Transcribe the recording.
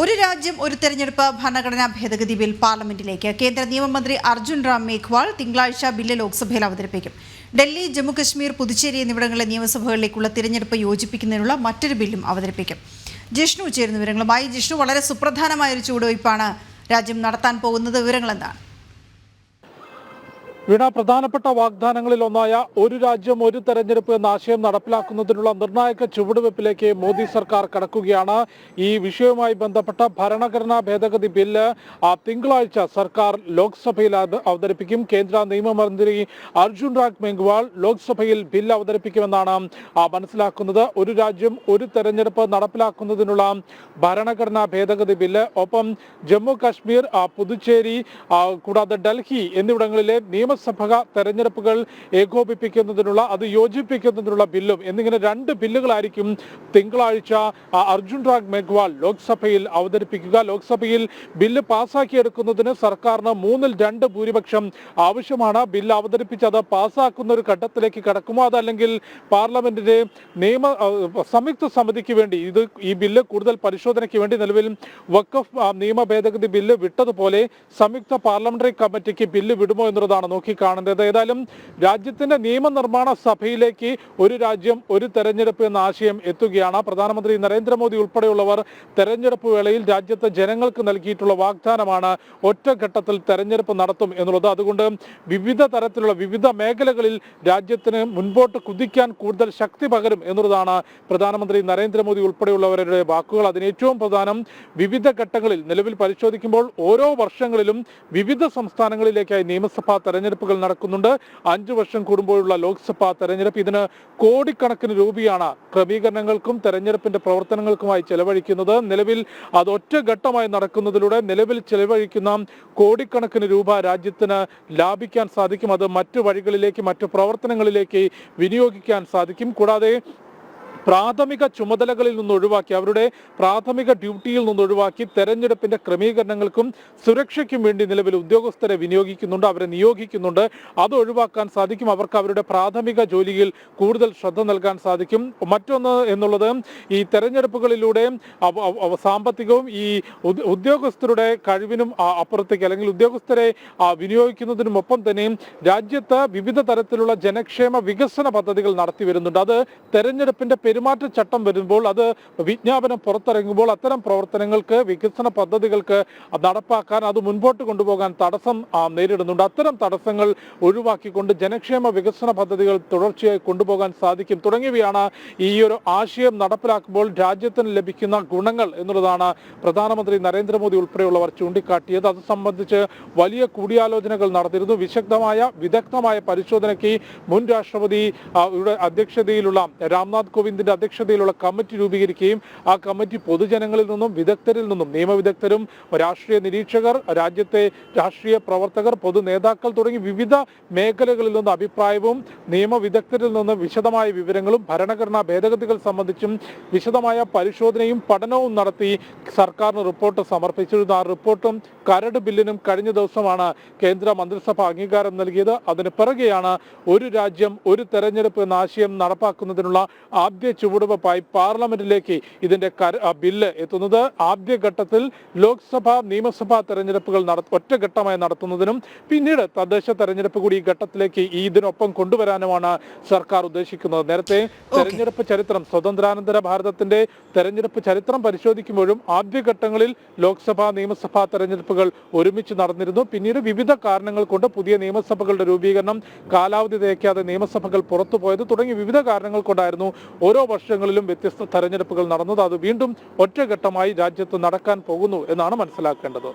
ഒരു രാജ്യം ഒരു തെരഞ്ഞെടുപ്പ് ഭരണഘടനാ ഭേദഗതി ബിൽ പാർലമെന്റിലേക്ക് കേന്ദ്ര നിയമമന്ത്രി അർജുൻ റാം മേഘ്വാൾ തിങ്കളാഴ്ച ബില്ല് ലോക്സഭയിൽ അവതരിപ്പിക്കും. ഡൽഹി, ജമ്മുകശ്മീർ, പുതുച്ചേരി എന്നിവിടങ്ങളിലെ നിയമസഭകളിലേക്കുള്ള തിരഞ്ഞെടുപ്പ് യോജിപ്പിക്കുന്നതിനുള്ള മറ്റൊരു ബില്ലും അവതരിപ്പിക്കും. ജിഷ്ണു ചേരുന്ന വിവരങ്ങളുമായി. ജിഷ്ണു, വളരെ സുപ്രധാനമായ ഒരു ചുവടുവയ്പ്പാണ് രാജ്യം നടത്താൻ പോകുന്നത്. വിവരങ്ങൾ എന്താണ്? വീണ, പ്രധാനപ്പെട്ട വാഗ്ദാനങ്ങളിൽ ഒന്നായ ഒരു രാജ്യം ഒരു തെരഞ്ഞെടുപ്പ് എന്ന ആശയം നടപ്പിലാക്കുന്നതിനുള്ള നിർണായക ചുവടുവയ്പ്പിലേക്ക് മോദി സർക്കാർ കടക്കുകയാണ്. ഈ വിഷയവുമായി ബന്ധപ്പെട്ട ഭരണഘടനാ ഭേദഗതി ബില്ല് തിങ്കളാഴ്ച സർക്കാർ ലോക്സഭയിൽ അവതരിപ്പിക്കും. കേന്ദ്ര നിയമമന്ത്രി അർജുൻ റാം മേഘ്വാൾ ലോക്സഭയിൽ ബില്ല് അവതരിപ്പിക്കുമെന്നാണ് മനസ്സിലാക്കുന്നത്. ഒരു രാജ്യം ഒരു തെരഞ്ഞെടുപ്പ് നടപ്പിലാക്കുന്നതിനുള്ള ഭരണഘടനാ ഭേദഗതി ബില്ല്, ഒപ്പം ജമ്മു കാശ്മീർ, പുതുച്ചേരി കൂടാതെ ഡൽഹി എന്നിവിടങ്ങളിലെ നിയമസഭാ തെരഞ്ഞെടുപ്പുകൾ ഏകോപിപ്പിക്കുന്നതിനുള്ള, അത് യോജിപ്പിക്കുന്നതിനുള്ള ബില്ലും എന്നിങ്ങനെ രണ്ട് ബില്ലുകളായിരിക്കും തിങ്കളാഴ്ച അർജുൻ റാം മേഘ്വാൾ ലോക്സഭയിൽ അവതരിപ്പിക്കുക. ലോക്സഭയിൽ ബില്ല് പാസ്സാക്കിയെടുക്കുന്നതിന് സർക്കാരിന് 2/3 ഭൂരിപക്ഷം ആവശ്യമാണ്. ബില്ല് അവതരിപ്പിച്ചത് പാസ്സാക്കുന്ന ഒരു ഘട്ടത്തിലേക്ക് കടക്കുമോ, അതല്ലെങ്കിൽ പാർലമെന്റിന്റെ സംയുക്ത സമിതിക്ക് വേണ്ടി ഈ ബില്ല് കൂടുതൽ പരിശോധനയ്ക്ക് വേണ്ടി നിലവിൽ വഖഫ് നിയമ ഭേദഗതി ബില്ല് വിട്ടതുപോലെ സംയുക്ത പാർലമെന്ററി കമ്മിറ്റിക്ക് ബില്ല് വിടുമോ എന്നുള്ളതാണ് നോക്കിക്കാണേണ്ടത്. ഏതായാലും രാജ്യത്തിന്റെ നിയമനിർമ്മാണ സഭയിലേക്ക് ഒരു രാജ്യം ഒരു തെരഞ്ഞെടുപ്പ് എന്ന ആശയം എത്തുകയാണ്. പ്രധാനമന്ത്രി നരേന്ദ്രമോദി ഉൾപ്പെടെയുള്ളവർ തെരഞ്ഞെടുപ്പ് വേളയിൽ രാജ്യത്തെ ജനങ്ങൾക്ക് നൽകിയിട്ടുള്ള വാഗ്ദാനമാണ് ഒറ്റഘട്ടത്തിൽ തെരഞ്ഞെടുപ്പ് നടത്തും എന്നുള്ളത്. അതുകൊണ്ട് വിവിധ തരത്തിലുള്ള വിവിധ മേഖലകളിൽ രാജ്യത്തിന് മുൻപോട്ട് കുതിക്കാൻ കൂടുതൽ ശക്തി പകരും എന്നുള്ളതാണ് പ്രധാനമന്ത്രി നരേന്ദ്രമോദി ഉൾപ്പെടെയുള്ളവരുടെ വാക്കുകൾ. അതിന് ഏറ്റവും പ്രധാനം, വിവിധ ഘട്ടങ്ങളിൽ നിലവിൽ പരിശോധിക്കുമ്പോൾ ഓരോ വർഷങ്ങളിലും വിവിധ സംസ്ഥാനങ്ങളിലേക്കായി നിയമസഭാ തെരഞ്ഞെടുപ്പുകൾ നടക്കുന്നുണ്ട്. 5 വർഷം കൂടുമ്പോഴുള്ള ലോക്സഭാ തെരഞ്ഞെടുപ്പ്, ഇതിന് കോടിക്കണക്കിന് രൂപയാണ് ക്രമീകരണങ്ങൾക്കും തെരഞ്ഞെടുപ്പിന്റെ പ്രവർത്തനങ്ങൾക്കുമായി ചെലവഴിക്കുന്നത്. നിലവിൽ അത് ഒറ്റഘട്ടമായി നടക്കുന്നതിലൂടെ നിലവിൽ ചെലവഴിക്കുന്ന കോടിക്കണക്കിന് രൂപ രാജ്യത്തിന് ലാഭിക്കാൻ സാധിക്കും. അത് മറ്റു വഴികളിലേക്ക്, മറ്റു പ്രവർത്തനങ്ങളിലേക്ക് വിനിയോഗിക്കാൻ സാധിക്കും. കൂടാതെ പ്രാഥമിക ചുമതലകളിൽ നിന്ന് ഒഴിവാക്കി, അവരുടെ പ്രാഥമിക ഡ്യൂട്ടിയിൽ നിന്ന് ഒഴിവാക്കി തെരഞ്ഞെടുപ്പിന്റെ ക്രമീകരണങ്ങൾക്കും സുരക്ഷയ്ക്കും വേണ്ടി നിലവിൽ ഉദ്യോഗസ്ഥരെ വിനിയോഗിക്കുന്നുണ്ട്, അവരെ നിയോഗിക്കുന്നുണ്ട്. അത് ഒഴിവാക്കാൻ സാധിക്കും. അവർക്ക് അവരുടെ പ്രാഥമിക ജോലിയിൽ കൂടുതൽ ശ്രദ്ധ നൽകാൻ സാധിക്കും. മറ്റൊന്ന് എന്നുള്ളത്, ഈ തെരഞ്ഞെടുപ്പുകളിലൂടെ സാമ്പത്തികവും ഈ ഉദ്യോഗസ്ഥരുടെ കഴിവിനും അപ്പുറത്തേക്ക്, അല്ലെങ്കിൽ ഉദ്യോഗസ്ഥരെ വിനിയോഗിക്കുന്നതിനുമൊപ്പം തന്നെ രാജ്യത്ത് വിവിധ തരത്തിലുള്ള ജനക്ഷേമ വികസന പദ്ധതികൾ നടത്തി വരുന്നുണ്ട്. അത് തെരഞ്ഞെടുപ്പിന്റെ പെരുമാറ്റച്ചട്ടം വരുമ്പോൾ, അത് വിജ്ഞാപനം പുറത്തിറങ്ങുമ്പോൾ അത്തരം പ്രവർത്തനങ്ങൾക്ക്, വികസന പദ്ധതികൾക്ക് നടപ്പാക്കാൻ, അത് മുൻപോട്ട് കൊണ്ടുപോകാൻ തടസ്സം നേരിടുന്നുണ്ട്. അത്തരം തടസ്സങ്ങൾ ഒഴിവാക്കിക്കൊണ്ട് ജനക്ഷേമ വികസന പദ്ധതികൾ തുടർച്ചയായി കൊണ്ടുപോകാൻ സാധിക്കും. തുടങ്ങിയവയാണ് ഈ ഒരു ആശയം നടപ്പിലാക്കുമ്പോൾ രാജ്യത്തിന് ലഭിക്കുന്ന ഗുണങ്ങൾ എന്നുള്ളതാണ് പ്രധാനമന്ത്രി നരേന്ദ്രമോദി ഉൾപ്പെടെയുള്ളവർ ചൂണ്ടിക്കാട്ടിയത്. അത് സംബന്ധിച്ച് വലിയ കൂടിയാലോചനകൾ നടത്തിയിരുന്നു. വിദഗ്ധമായ പരിശോധനയ്ക്ക് മുൻ രാഷ്ട്രപതി അധ്യക്ഷതയിലുള്ള രാംനാഥ് കോവിന്ദിന്റെ അധ്യക്ഷതയിലുള്ള കമ്മിറ്റി രൂപീകരിക്കുകയും ആ കമ്മിറ്റി പൊതുജനങ്ങളിൽ നിന്നും, വിദഗ്ധരിൽ നിന്നും, നിയമവിദഗ്ധരും, രാഷ്ട്രീയ നിരീക്ഷകർ, രാജ്യത്തെ രാഷ്ട്രീയ പ്രവർത്തകർ, പൊതു നേതാക്കൾ തുടങ്ങി വിവിധ മേഖലകളിൽ നിന്ന് അഭിപ്രായവും നിയമവിദഗ്ധരിൽ നിന്ന് വിശദമായ വിവരങ്ങളും ഭരണഘടനാ ഭേദഗതികൾ സംബന്ധിച്ചും വിശദമായ പരിശോധനയും പഠനവും നടത്തി സർക്കാരിന് റിപ്പോർട്ട് സമർപ്പിച്ചിരുന്നു. ആ റിപ്പോർട്ടും കരട് ബില്ലിനും കഴിഞ്ഞ ദിവസമാണ് കേന്ദ്ര മന്ത്രിസഭ അംഗീകാരം നൽകിയത്. അതിന് പിറകെയാണ് ഒരു രാജ്യം ഒരു തെരഞ്ഞെടുപ്പ് എന്ന ആശയം നടപ്പാക്കുന്നതിനുള്ള ആദ്യ ചുവടുവയ്പായി പാർലമെന്റിലേക്ക് ഇതിന്റെ ബില്ല് എത്തുന്നത്. ആദ്യഘട്ടത്തിൽ ലോക്സഭ, നിയമസഭാ തെരഞ്ഞെടുപ്പുകൾ ഒറ്റഘട്ടമായി നടത്തുന്നതിനും പിന്നീട് തദ്ദേശ തെരഞ്ഞെടുപ്പ് കൂടി ഈ ഘട്ടത്തിലേക്ക് ഇതിനൊപ്പം കൊണ്ടുവരാനുമാണ് സർക്കാർ ഉദ്ദേശിക്കുന്നത്. നേരത്തെ തെരഞ്ഞെടുപ്പ് ചരിത്രം, സ്വതന്ത്രാനന്തര ഭാരതത്തിന്റെ തെരഞ്ഞെടുപ്പ് ചരിത്രം പരിശോധിക്കുമ്പോഴും ആദ്യഘട്ടങ്ങളിൽ ലോക്സഭാ, നിയമസഭാ തെരഞ്ഞെടുപ്പുകൾ ഒരുമിച്ച് നടന്നിരുന്നു. പിന്നീട് വിവിധ കാരണങ്ങൾ കൊണ്ട് പുതിയ നിയമസഭകളുടെ രൂപീകരണം, കാലാവധി തേക്കാതെ നിയമസഭകൾ പുറത്തുപോയത് തുടങ്ങി വിവിധ കാരണങ്ങൾ കൊണ്ടായിരുന്നു ഓരോ വർഷങ്ങളിലും വ്യത്യസ്ത തെരഞ്ഞെടുപ്പുകൾ നടന്നത്. അത് വീണ്ടും ഒറ്റഘട്ടമായി രാജ്യത്ത് നടക്കാൻ പോകുന്നു എന്നാണ് മനസ്സിലാക്കേണ്ടത്.